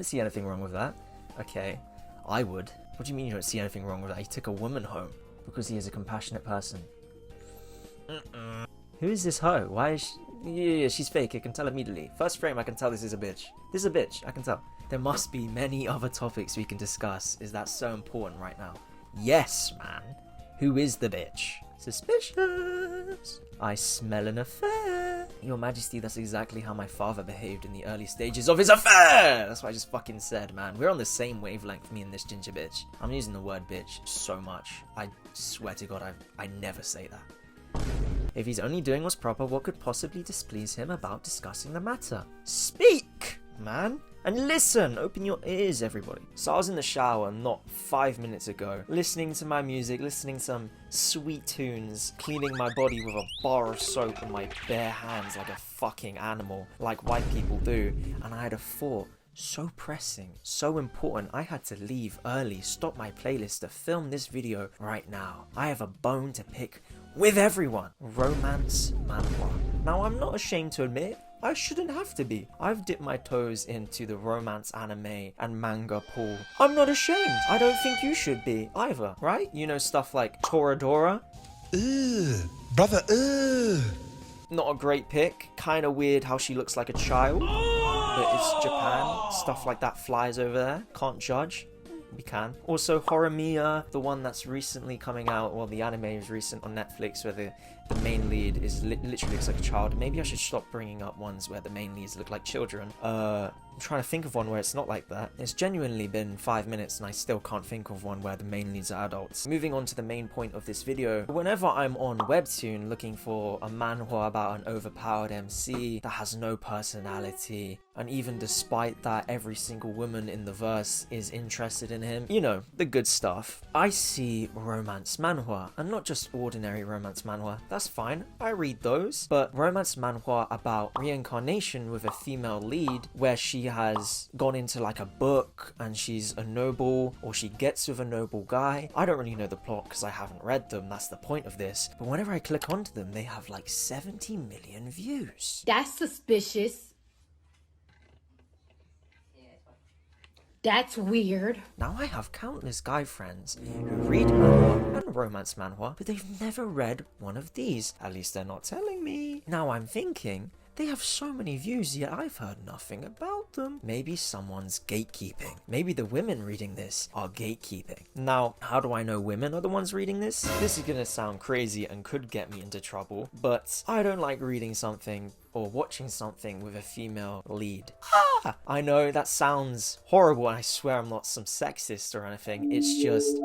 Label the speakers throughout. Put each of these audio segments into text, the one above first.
Speaker 1: don't see anything wrong with that. Okay, I would. What do you mean you don't see anything wrong with that? He took a woman home because he is a compassionate person. Who is this hoe? Why is she... Yeah, she's fake. I can tell immediately. First frame, I can tell this is a bitch. This is a bitch. I can tell. There must be many other topics we can discuss. Is that so important right now? Yes, man. Who is the bitch? Suspicious. I smell an affair. Your Majesty, that's exactly how my father behaved in the early stages of his affair. That's what I just fucking said, man. We're on the same wavelength, me and this ginger bitch. I'm using the word bitch so much. I swear to God, I never say that. If he's only doing what's proper, what could possibly displease him about discussing the matter? Speak, man. And listen, open your ears, everybody. So I was in the shower not 5 minutes ago, listening to my music, listening to some sweet tunes, cleaning my body with a bar of soap in my bare hands like a fucking animal, like white people do. And I had a thought, so pressing, so important, I had to leave early, stop my playlist to film this video right now. I have a bone to pick with everyone. Romance manhwa. Now I'm not ashamed to admit, I shouldn't have to be. I've dipped my toes into the romance anime and manga pool. I'm not ashamed. I don't think you should be either, right? You know, stuff like Toradora.
Speaker 2: Ugh, brother, ugh.
Speaker 1: Not a great pick. Kind of weird how she looks like a child. But it's Japan. Stuff like that flies over there. Can't judge. We can. Also, Horimiya, the one that's recently coming out, well, the anime is recent on Netflix, where the main lead is literally looks like a child. Maybe I should stop bringing up ones where the main leads look like children. I'm trying to think of one where it's not like that. It's genuinely been 5 minutes and I still can't think of one where the main leads are adults. Moving on to the main point of this video. Whenever I'm on Webtoon looking for a manhwa about an overpowered MC that has no personality, and even despite that, every single woman in the verse is interested in him, you know, the good stuff, I see romance manhwa, and not just ordinary romance manhwa. That's fine, I read those, but romance manhwa about reincarnation with a female lead where she has gone into like a book and she's a noble, or she gets with a noble guy. I don't really know the plot because I haven't read them, that's the point of this, but whenever I click onto them they have like 70 million views.
Speaker 3: That's suspicious. That's weird.
Speaker 1: Now I have countless guy friends who read manhwa and romance manhwa, but they've never read one of these. At least they're not telling me. Now I'm thinking, they have so many views, yet I've heard nothing about them. Maybe someone's gatekeeping. Maybe the women reading this are gatekeeping. Now, how do I know women are the ones reading this? This is gonna sound crazy and could get me into trouble, but I don't like reading something or watching something with a female lead. I know that sounds horrible, and I swear I'm not some sexist or anything. It's just,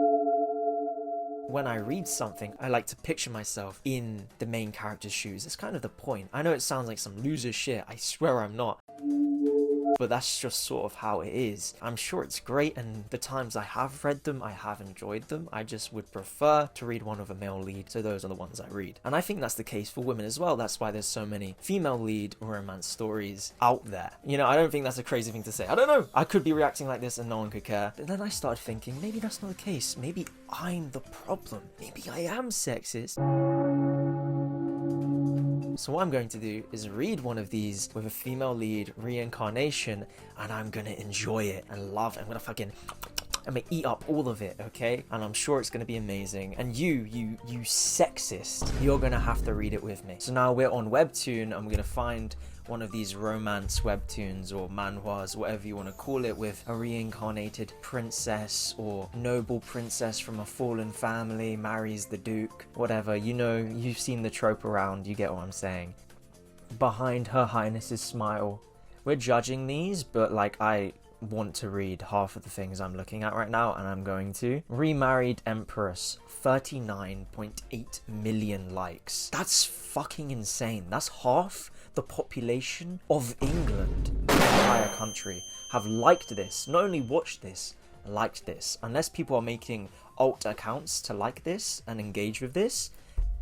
Speaker 1: when I read something, I like to picture myself in the main character's shoes. That's kind of the point. I know it sounds like some loser shit. I swear I'm not. But that's just sort of how it is. I'm sure it's great, and the times I have read them, I have enjoyed them. I just would prefer to read one with a male lead, so those are the ones I read. And I think that's the case for women as well. That's why there's so many female lead romance stories out there. You know, I don't think that's a crazy thing to say. I don't know. I could be reacting like this and no one could care. But then I started thinking, maybe that's not the case. Maybe I'm the problem. Maybe I am sexist. So what I'm going to do is read one of these with a female lead reincarnation, and I'm gonna enjoy it and love it. I'm gonna eat up all of it, okay? And I'm sure it's gonna be amazing. And you sexist, you're gonna have to read it with me. So now we're on Webtoon. I'm gonna find one of these romance webtoons or manhwas, whatever you want to call it, with a reincarnated princess or noble princess from a fallen family marries the duke, whatever. You know, you've seen the trope around, you get what I'm saying. Behind Her Highness's smile. We're judging these, but like, I want to read half of the things I'm looking at right now, and I'm going to. Remarried Empress, 39.8 million likes. That's fucking insane. That's half the population of England, the entire country, have liked this. Not only watched this, liked this. Unless people are making alt accounts to like this and engage with this,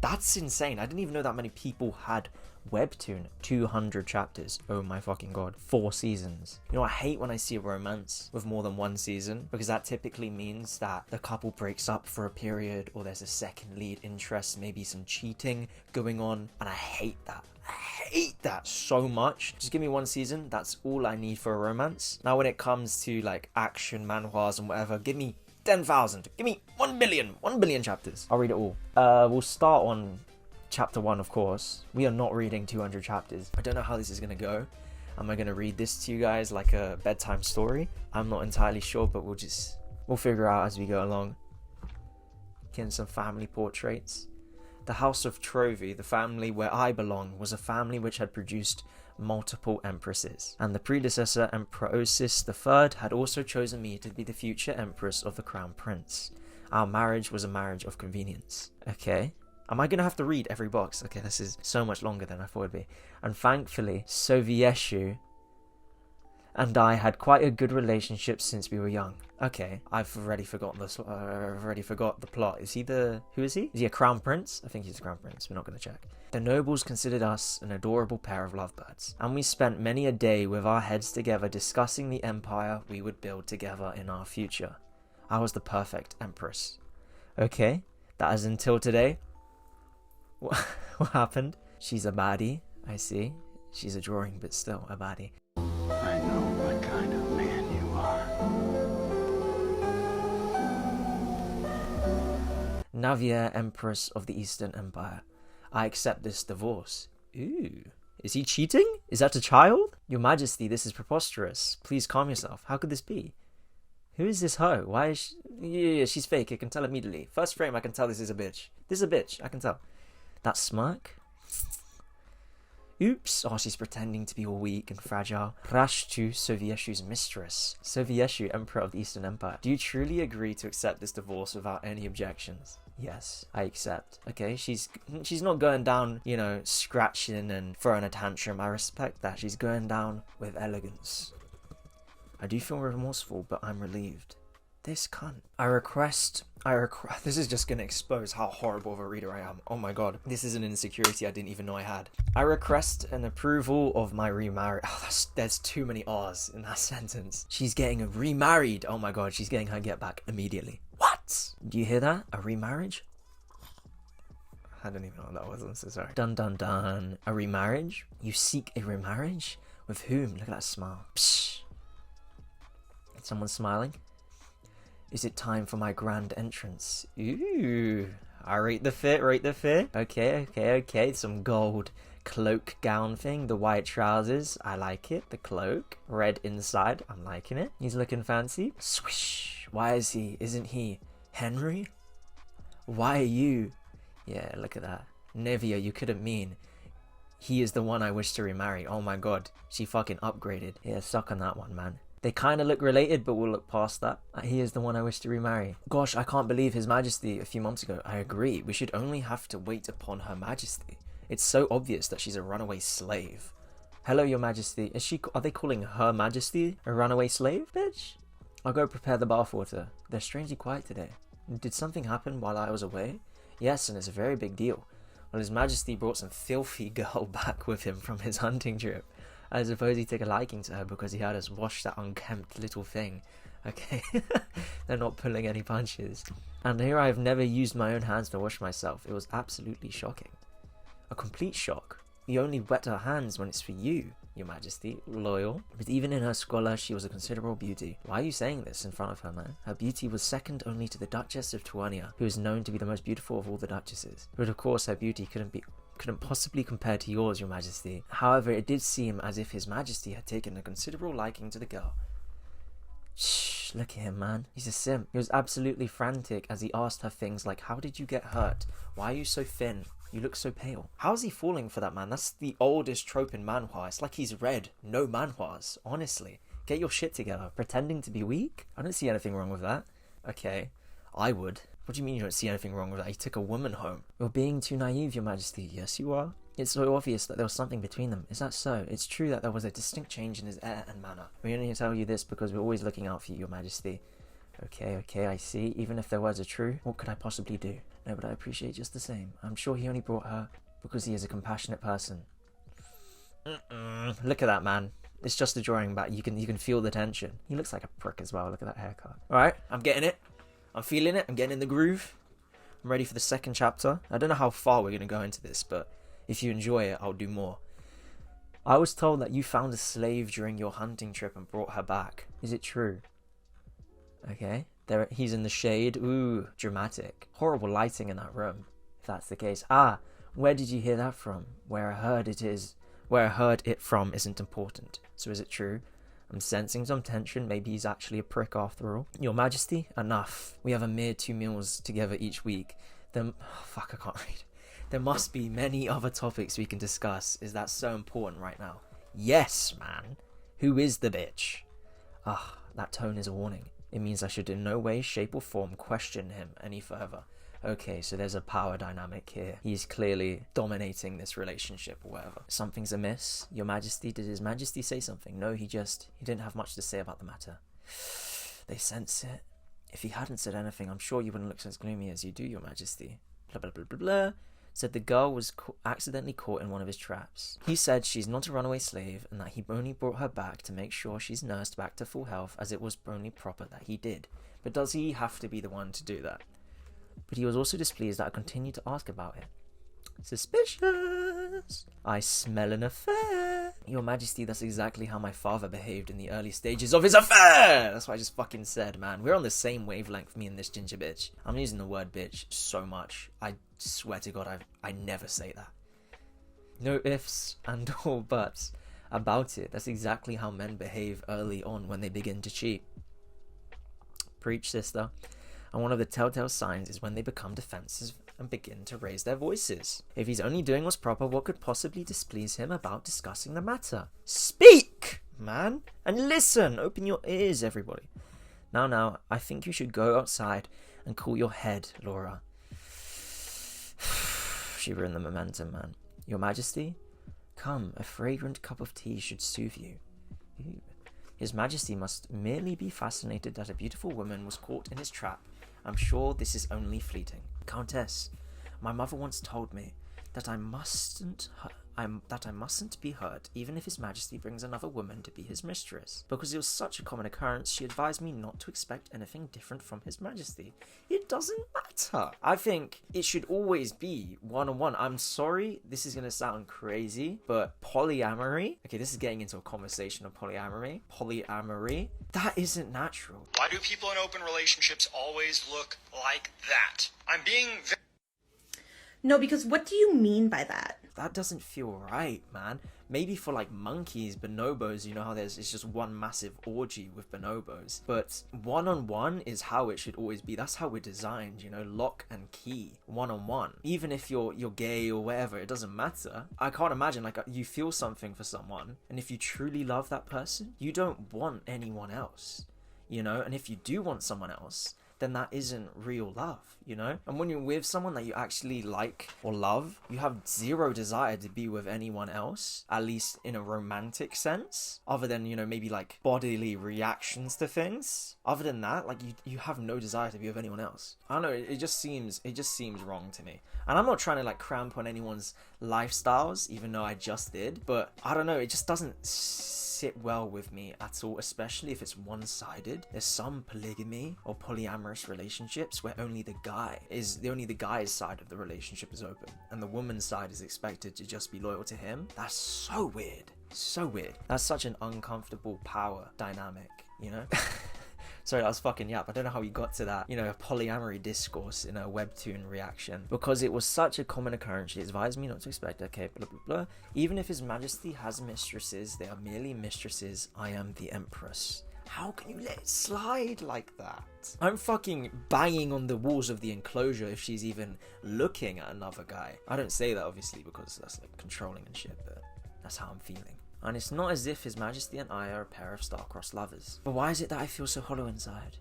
Speaker 1: that's insane. I didn't even know that many people had Webtoon. 200 chapters. Oh my fucking god. 4 seasons. You know, I hate when I see a romance with more than 1 season, because that typically means that the couple breaks up for a period, or there's a second lead interest, maybe some cheating going on, and I hate that. hate that so much. Just give me one season. That's all I need for a romance. Now, when it comes to like action manhwas and whatever, give me 10,000. Give me 1 billion. 1 billion chapters. I'll read it all. We'll start on chapter 1, of course. We are not reading 200 chapters. I don't know how this is going to go. Am I going to read this to you guys like a bedtime story? I'm not entirely sure, but we'll figure out as we go along. Getting some family portraits. The House of Trovy, the family where I belong, was a family which had produced multiple empresses, and the predecessor Emperor Osis III had also chosen me to be the future empress of the crown prince. Our marriage was a marriage of convenience. Okay. Am I going to have to read every box? Okay, this is so much longer than I thought it would be. And thankfully, Sovieshu and I had quite a good relationship since we were young. Okay, I've already forgotten this. I've already forgot the plot. Who is he? Is he a crown prince? I think he's a crown prince. We're not going to check. The nobles considered us an adorable pair of lovebirds, and we spent many a day with our heads together discussing the empire we would build together in our future. I was the perfect empress. Okay, that is until today. What happened? She's a baddie, I see. She's a drawing, but still a baddie.
Speaker 3: I know what kind of man you are.
Speaker 1: Navier, Empress of the Eastern Empire. I accept this divorce. Ooh. Is he cheating? Is that a child? Your Majesty, this is preposterous. Please calm yourself. How could this be? Who is this hoe? Why is she... Yeah, she's fake. I can tell immediately. First frame, I can tell this is a bitch. This is a bitch. I can tell. That smirk? Oops. Oh, she's pretending to be all weak and fragile. Rashtu, Sovieshu's mistress. Sovieshu, Emperor of the Eastern Empire. Do you truly agree to accept this divorce without any objections? Yes, I accept. Okay, she's not going down, you know, scratching and throwing a tantrum. I respect that. She's going down with elegance. I do feel remorseful, but I'm relieved. This cunt. I request. This is just going to expose how horrible of a reader I am. Oh my god. This is an insecurity I didn't even know I had. I request an approval of my remarriage. Oh, there's too many R's in that sentence. She's getting remarried. Oh my god, she's getting her get back immediately. What? Do you hear that? A remarriage? I don't even know what that was. I'm so sorry. Dun dun dun. A remarriage? You seek a remarriage? With whom? Look at that smile. Psh. Someone smiling? Is it time for my grand entrance? Ooh. I rate the fit, Okay. Some gold cloak gown thing. The white trousers. I like it. The cloak. Red inside. I'm liking it. He's looking fancy. Swish. Why is he? Isn't he Henry? Why are you? Yeah, look at that. Navier, you couldn't mean. He is the one I wish to remarry. Oh my god. She fucking upgraded. Yeah, suck on that one, man. They kind of look related, but we'll look past that. He is the one I wish to remarry. Gosh, I can't believe His Majesty a few months ago. I agree. We should only have to wait upon Her Majesty. It's so obvious that she's a runaway slave. Hello, Your Majesty. Are they calling Her Majesty a runaway slave, bitch? I'll go prepare the bathwater. They're strangely quiet today. Did something happen while I was away? Yes, and it's a very big deal. Well, His Majesty brought some filthy girl back with him from his hunting trip. I suppose he took a liking to her because he had us wash that unkempt little thing. Okay, they're not pulling any punches. And here I have never used my own hands to wash myself. It was absolutely shocking. A complete shock. We only wet her hands when it's for you, Your Majesty. Loyal. But even in her squalor, she was a considerable beauty. Why are you saying this in front of her, man? Her beauty was second only to the Duchess of Tuania, who is known to be the most beautiful of all the duchesses. But of course, her beauty couldn't possibly compare to yours, Your Majesty. However, it did seem as if His Majesty had taken a considerable liking to the girl. Shh, look at him, man. He's a simp. He was absolutely frantic as he asked her things like, how did you get hurt? Why are you so thin? You look so pale. How is he falling for that, man? That's the oldest trope in manhwa. It's like he's read no manhwas, honestly. Get your shit together. Pretending to be weak? I don't see anything wrong with that. Okay, I would. What do you mean you don't see anything wrong with that? He took a woman home. You're being too naive, Your Majesty. Yes, you are. It's so obvious that there was something between them. Is that so? It's true that there was a distinct change in his air and manner. We only tell you this because we're always looking out for you, Your Majesty. Okay, I see. Even if their words are true, what could I possibly do? No, but I appreciate just the same. I'm sure he only brought her because he is a compassionate person. Look at that, man. It's just a drawing back. You can feel the tension. He looks like a prick as well. Look at that haircut. Alright, I'm getting it. I'm feeling it. I'm getting in the groove. I'm ready for the second chapter. I don't know how far we're going to go into this, but If you enjoy it, I'll do more. I was told that you found a slave during your hunting trip and brought her back. Is it true? Okay. There, he's in the shade. Ooh, dramatic. Horrible lighting in that room, if that's the case. Ah, where did you hear that from? Where I heard it from isn't important. So is it true? I'm sensing some tension. Maybe he's actually a prick after all. Your Majesty, enough. We have a mere 2 meals together each week. Then, oh, fuck, I can't read. There must be many other topics we can discuss. Is that so important right now? Yes, man. Who is the bitch? Ah, that tone is a warning. It means I should in no way, shape or form question him any further. Okay, so there's a power dynamic here. He's clearly dominating this relationship or whatever. Something's amiss. Your Majesty, did His Majesty say something? No, he didn't have much to say about the matter. They sense it. If he hadn't said anything, I'm sure you wouldn't look as gloomy as you do, Your Majesty. Blah, blah, blah, blah, blah. Said the girl was accidentally caught in one of his traps. He said she's not a runaway slave and that he only brought her back to make sure she's nursed back to full health, as it was only proper that he did. But does he have to be the one to do that? But he was also displeased that I continued to ask about it. Suspicious! I smell an affair! Your Majesty, that's exactly how my father behaved in the early stages of his affair! That's what I just fucking said, man. We're on the same wavelength, me and this ginger bitch. I'm using the word bitch so much. I swear to God, I never say that. No ifs and or buts about it. That's exactly how men behave early on when they begin to cheat. Preach, sister. And one of the telltale signs is when they become defensive and begin to raise their voices. If he's only doing what's proper, what could possibly displease him about discussing the matter? Speak, man, and listen. Open your ears, everybody. Now, I think you should go outside and cool your head, Laura. She ruined the momentum, man. Your Majesty, come, a fragrant cup of tea should soothe you. Ew. His Majesty must merely be fascinated that a beautiful woman was caught in his trap. I'm sure this is only fleeting. Countess, my mother once told me that I mustn't be hurt even if His Majesty brings another woman to be his mistress. Because it was such a common occurrence, she advised me not to expect anything different from His Majesty. It doesn't matter. I think it should always be one-on-one. I'm sorry, this is going to sound crazy, but polyamory, okay, this is getting into a conversation of polyamory, that isn't natural.
Speaker 4: Why do people in open relationships always look like that? I'm being
Speaker 5: No, because what do you mean by that?
Speaker 1: That doesn't feel right, man. Maybe for like monkeys, bonobos, you know how it's just one massive orgy with bonobos. But one-on-one is how it should always be. That's how we're designed, you know, lock and key, one-on-one. Even if you're gay or whatever, it doesn't matter. I can't imagine, like, you feel something for someone, and if you truly love that person, you don't want anyone else, you know? And if you do want someone else, then that isn't real love, you know? And when you're with someone that you actually like or love, you have zero desire to be with anyone else, at least in a romantic sense, other than, you know, maybe like bodily reactions to things. Other than that, like you have no desire to be with anyone else. I don't know, it just seems wrong to me. And I'm not trying to like cramp on anyone's lifestyles, even though I just did, but I don't know, it just doesn't sit well with me at all, especially if it's one-sided. There's some polygamy or polyamorous relationships where only the guy's side of the relationship is open and the woman's side is expected to just be loyal to him. That's so weird. That's such an uncomfortable power dynamic, you know? Sorry, that was fucking yap. I don't know how we got to that, you know, polyamory discourse in a Webtoon reaction. Because it was such a common occurrence, she advised me not to expect, okay, blah, blah, blah. Even if His Majesty has mistresses, they are merely mistresses. I am the Empress. How can you let it slide like that? I'm fucking banging on the walls of the enclosure if she's even looking at another guy. I don't say that, obviously, because that's like controlling and shit, but that's how I'm feeling. And it's not as if His Majesty and I are a pair of star-crossed lovers. But why is it that I feel so hollow inside?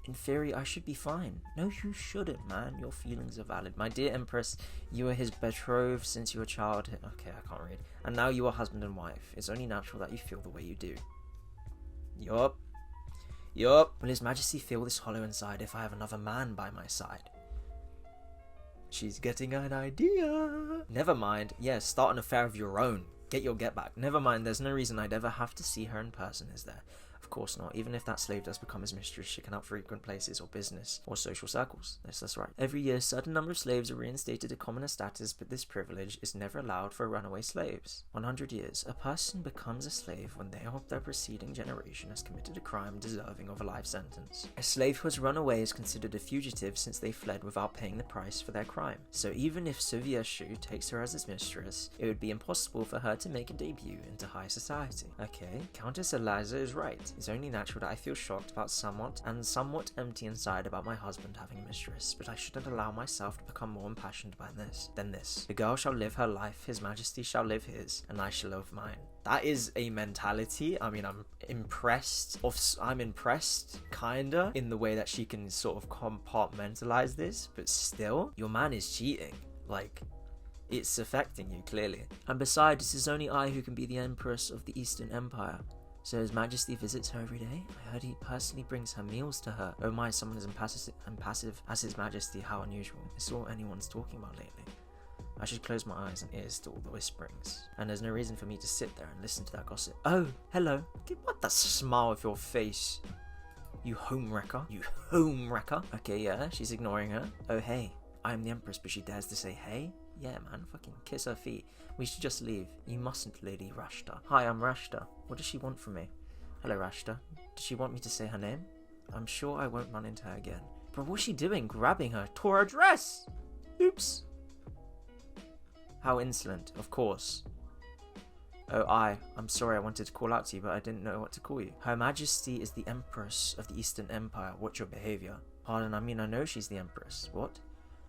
Speaker 1: In theory, I should be fine. No, you shouldn't, man. Your feelings are valid. My dear Empress, you were his betrothed since you were childhood. Okay, I can't read. And now you are husband and wife. It's only natural that you feel the way you do. Yup. Will His Majesty feel this hollow inside if I have another man by my side? She's getting an idea. Never mind. Yes, start an affair of your own. Get your get back. Never mind, there's no reason I'd ever have to see her in person, is there? Of course not. Even if that slave does become his mistress, she cannot frequent places or business or social circles. Yes, that's right. Every year, a certain number of slaves are reinstated to commoner status, but this privilege is never allowed for runaway slaves. 100 years. A person becomes a slave when they or their preceding generation has committed a crime deserving of a life sentence. A slave who has run away is considered a fugitive since they fled without paying the price for their crime. So even if Sovieshu takes her as his mistress, it would be impossible for her to make a debut into high society. Okay, Countess Eliza is right. It's only natural that I feel shocked about somewhat empty inside about my husband having a mistress, but I shouldn't allow myself to become more impassioned by this than this. The girl shall live her life, His Majesty shall live his, and I shall live mine. That is a mentality. I mean, I'm impressed, kinda, in the way that she can sort of compartmentalize this, but still, your man is cheating. Like, it's affecting you, clearly. And besides, it is only I who can be the Empress of the Eastern Empire. So His Majesty visits her every day? I heard he personally brings her meals to her. Oh my, someone as impassive as His Majesty, how unusual. It's all anyone's talking about lately. I should close my eyes and ears to all the whisperings. And there's no reason for me to sit there and listen to that gossip. Oh, hello. What the smile of your face? You home wrecker. You home wrecker. Okay, yeah, she's ignoring her. Oh, hey. I am the Empress, but she dares to say hey? Yeah, man, fucking kiss her feet. We should just leave. You mustn't, Lady Rashta. Hi, I'm Rashta. What does she want from me? Hello, Rashta. Does she want me to say her name? I'm sure I won't run into her again. But what's she doing? Grabbing her? Tore her dress! Oops. How insolent, of course. Oh, I'm sorry, I wanted to call out to you, but I didn't know what to call you. Her Majesty is the Empress of the Eastern Empire. What's your behavior? Pardon, I mean, I know she's the Empress. What?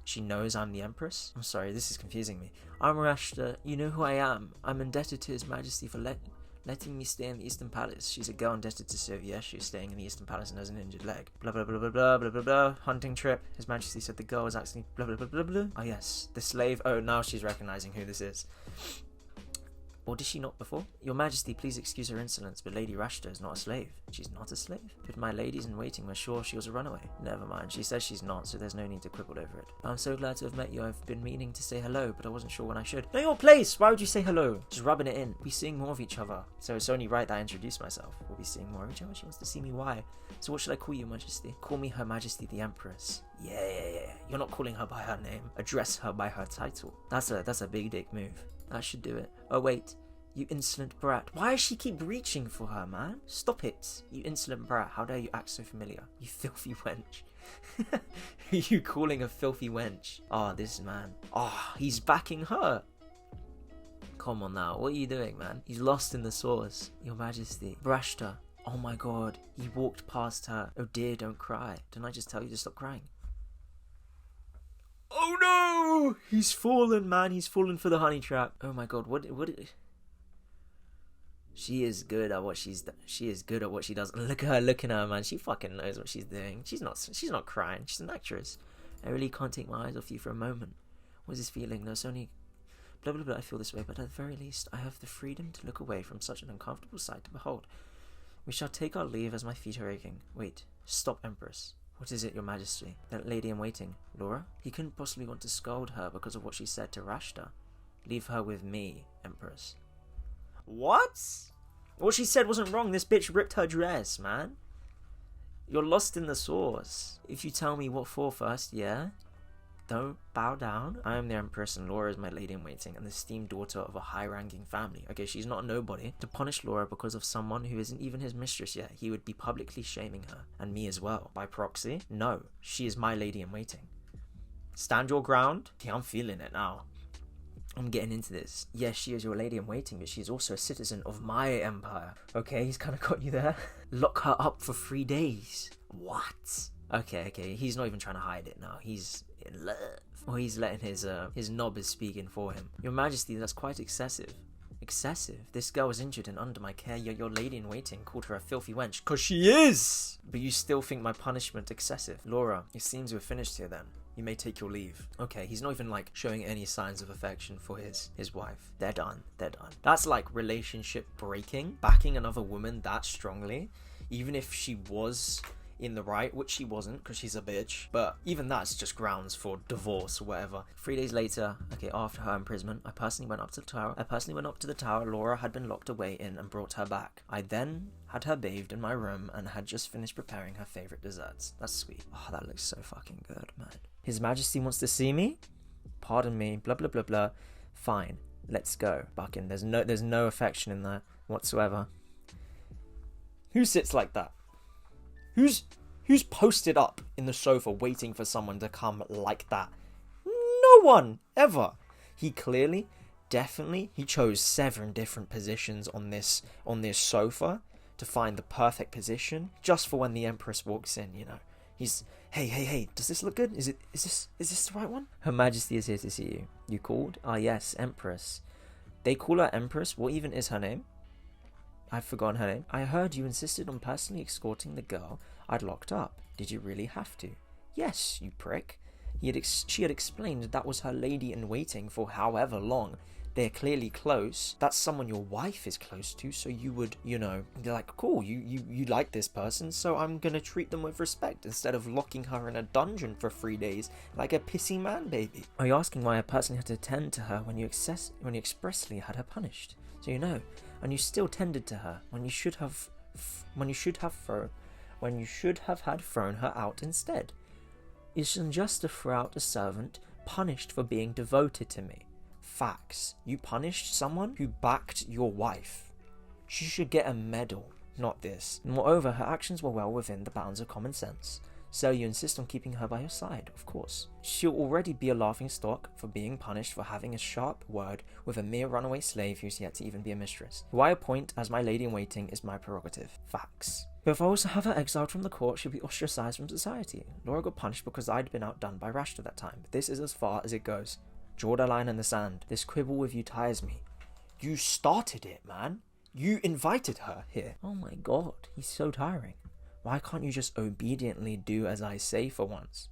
Speaker 1: She knows I'm the Empress? I'm sorry, this is confusing me. I'm Rashta. You know who I am. I'm indebted to His Majesty for letting me stay in the Eastern Palace. She's a girl indebted to Sovieshu, staying in the Eastern Palace and has an injured leg. Blah blah blah blah blah blah blah blah. Hunting trip. His Majesty said the girl was actually blah blah blah blah blah. Ah yes, the slave. Oh, now she's recognizing who this is. Or did she not before? Your Majesty, please excuse her insolence, but Lady Rashta is not a slave. She's not a slave? But my ladies in waiting were sure she was a runaway. Never mind, she says she's not, so there's no need to quibble over it. I'm so glad to have met you. I've been meaning to say hello, but I wasn't sure when I should. Know your place! Why would you say hello? Just rubbing it in. We'll be seeing more of each other. So it's only right that I introduce myself. We'll be seeing more of each other. She wants to see me. Why? So what should I call you, Majesty? Call me Her Majesty the Empress. Yeah. You're not calling her by her name. Address her by her title. That's a big dick move. That should do it. Oh wait. You insolent brat. Why does she keep reaching for her, man? Stop it. You insolent brat. How dare you act so familiar? You filthy wench. Who are you calling a filthy wench? Oh, this man. Oh, he's backing her. Come on now. What are you doing, man? He's lost in the sauce. Your Majesty. Rashta. Oh my god. He walked past her. Oh dear, don't cry. Didn't I just tell you to stop crying? Oh no! He's fallen, man. He's fallen for the honey trap. Oh my god. What? She is good at what she does. Look at her looking at her, man. She fucking knows what she's doing. She's not crying. She's an actress. I really can't take my eyes off you for a moment. What is this feeling? There's only blah blah blah. I feel this way, but at the very least, I have the freedom to look away from such an uncomfortable sight to behold. We shall take our leave as my feet are aching. Wait, stop, Empress. What is it, Your Majesty? That lady in waiting, Laura? He couldn't possibly want to scold her because of what she said to Rashta. Leave her with me, Empress. What? What she said wasn't wrong. This bitch ripped her dress, man. You're lost in the sauce. If you tell me what for first, yeah? Don't bow down. I am the Empress and Laura is my lady in waiting and the esteemed daughter of a high-ranking family. Okay, she's not a nobody. To punish Laura because of someone who isn't even his mistress yet, he would be publicly shaming her. And me as well. By proxy? No. She is my lady in waiting. Stand your ground? Okay, I'm feeling it now. I'm getting into this. Yes, she is your lady in waiting, but she's also a citizen of my empire. Okay, he's kind of got you there. Lock her up for 3 days. What? Okay, he's not even trying to hide it now. He's in love. Or he's letting his knob is speaking for him. Your Majesty, that's quite excessive. Excessive? This girl was injured and under my care, yet your lady in waiting called her a filthy wench. 'Cause she is! But you still think my punishment excessive. Laura, it seems we're finished here then. You may take your leave. Okay, he's not even like showing any signs of affection for his wife. They're done. That's like relationship breaking. Backing another woman that strongly, even if she was in the right, which she wasn't because she's a bitch. But even that's just grounds for divorce or whatever. 3 days later, okay, after her imprisonment, I personally went up to the tower. Laura had been locked away in and brought her back. I then had her bathed in my room and had just finished preparing her favorite desserts. That's sweet. Oh, that looks so fucking good, man. His Majesty wants to see me? Pardon me, blah blah blah blah. Fine, let's go. Bucking, there's no affection in there whatsoever. Who sits like that? Who's posted up in the sofa waiting for someone to come like that? No one ever. He clearly, definitely, he chose 7 different positions on this sofa to find the perfect position just for when the Empress walks in, you know. He's, hey, does this look good? Is this the right one? Her Majesty is here to see you. You called? Ah, yes, Empress. They call her Empress. What even is her name? I've forgotten her name. I heard you insisted on personally escorting the girl I'd locked up. Did you really have to? Yes, you prick. She had explained that was her lady in waiting for however long. They're clearly close. That's someone your wife is close to, so you would, you know, be like, cool, you like this person, so I'm gonna treat them with respect instead of locking her in a dungeon for 3 days like a pissy man baby. Are you asking why I personally had to tend to her when you expressly had her punished? So you know, and you still tended to her when you should have had thrown her out instead. It's unjust to throw out a servant punished for being devoted to me. Facts. You punished someone who backed your wife. She should get a medal, not this. Moreover, her actions were well within the bounds of common sense. So you insist on keeping her by your side, of course. She'll already be a laughingstock for being punished for having a sharp word with a mere runaway slave who's yet to even be a mistress. Who I appoint as my lady-in-waiting is my prerogative. Facts. But if I was to have her exiled from the court, she'd be ostracized from society. Laura got punished because I'd been outdone by Rashta that time. But this is as far as it goes. Draw the line in the sand. This quibble with you tires me. You started it, man. You invited her here. Oh my god, he's so tiring. Why can't you just obediently do as I say for once?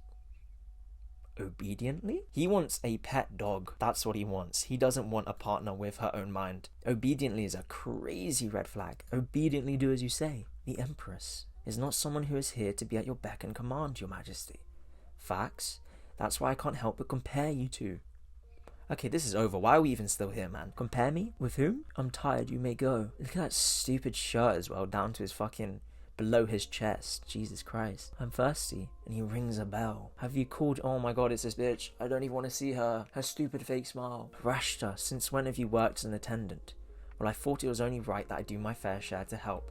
Speaker 1: Obediently? He wants a pet dog. That's what he wants. He doesn't want a partner with her own mind. Obediently is a crazy red flag. Obediently do as you say. The Empress is not someone who is here to be at your beck and command, Your Majesty. Facts. That's why I can't help but compare you two. Okay, this is over. Why are we even still here, man? Compare me? With whom? I'm tired, you may go. Look at that stupid shirt as well, down to his fucking... below his chest. Jesus Christ. I'm thirsty. And he rings a bell. Have you called? Oh my god, it's this bitch. I don't even want to see her. Her stupid fake smile. Rashta, since when have you worked as an attendant? Well, I thought it was only right that I do my fair share to help.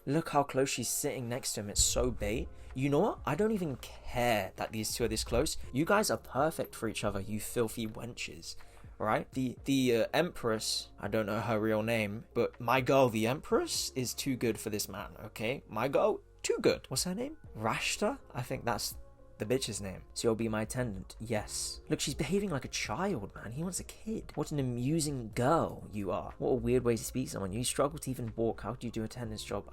Speaker 1: Look how close she's sitting next to him. It's so bait. You know what? I don't even care that these two are this close. You guys are perfect for each other, you filthy wenches. Right? The Empress, I don't know her real name, but my girl, the Empress, is too good for this man, okay? My girl, too good. What's her name? Rashta? I think that's the bitch's name. So you'll be my attendant. Yes. Look, she's behaving like a child, man. He wants a kid. What an amusing girl you are. What a weird way to speak to someone. You struggle to even walk. How do you do attendance job?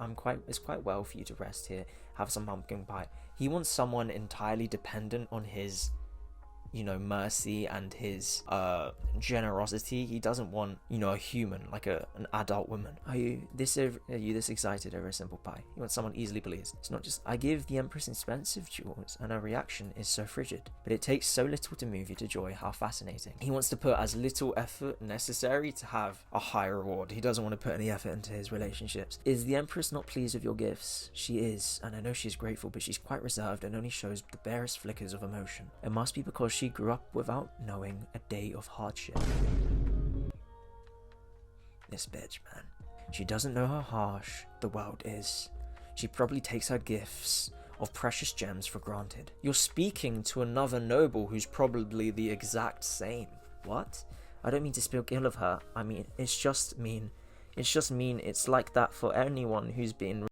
Speaker 1: It's quite well for you to rest here. Have some pumpkin pie. He wants someone entirely dependent on his, you know, mercy and his generosity. He doesn't want, you know, a human, like an adult woman. Are you this excited over a simple pie? You want someone easily pleased. It's not just, I give the Empress expensive jewels and her reaction is so frigid. But it takes so little to move you to joy. How fascinating. He wants to put as little effort necessary to have a high reward. He doesn't want to put any effort into his relationships. Is the Empress not pleased with your gifts? She is, and I know she's grateful, but she's quite reserved and only shows the barest flickers of emotion. It must be because she grew up without knowing a day of hardship. This bitch, man. She doesn't know how harsh the world is. She probably takes her gifts of precious gems for granted. You're speaking to another noble who's probably the exact same. What? I don't mean to speak ill of her. I mean, it's just mean. It's like that for anyone who's been